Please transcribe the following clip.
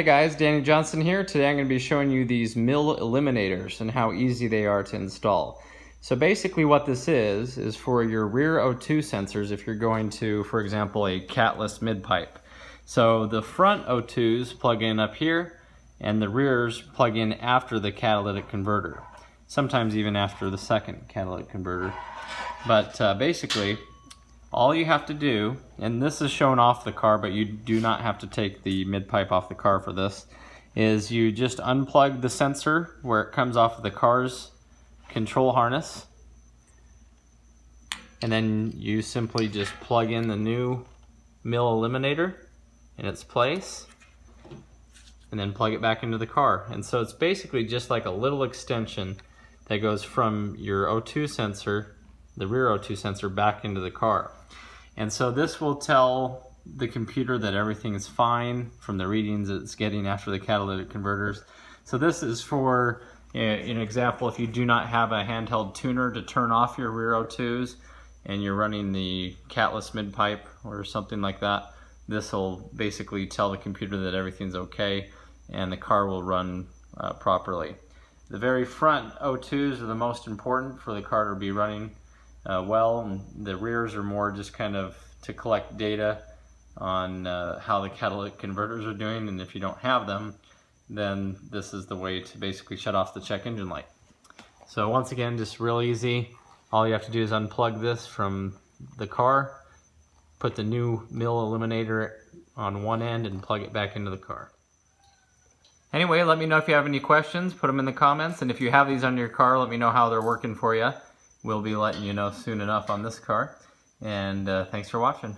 guys, Danny Johnson here. Today I'm going to be showing you these mill eliminators and how easy they are to install. So basically what this is for your rear O2 sensors if you're going to, for example, a catless mid-pipe. So the front O2s plug in up here and the rears plug in after the catalytic converter. Sometimes even after the second catalytic converter. But basically, all you have to do, and this is shown off the car, but you do not have to take the mid-pipe off the car for this, is you just unplug the sensor where it comes off of the car's control harness, and then you simply just plug in the new mill eliminator in its place, and then plug it back into the car. And so it's basically just like a little extension that goes from your O2 sensor, the rear O2 sensor, back into the car. And so this will tell the computer that everything is fine from the readings it's getting after the catalytic converters. So this is for an example, if you do not have a handheld tuner to turn off your rear O2s and you're running the catless mid-pipe or something like that, this will basically tell the computer that everything's okay and the car will run properly. The very front O2s are the most important for the car to be running well, and the rears are more just kind of to collect data on how the catalytic converters are doing, and if you don't have them, then this is the way to basically shut off the check engine light. So once again, just real easy. All you have to do is unplug this from the car, put the new mill eliminator on one end, and plug it back into the car. Anyway, let me know if you have any questions, put them in the comments, and if you have these on your car, let me know how they're working for you. We'll be letting you know soon enough on this car. And thanks for watching.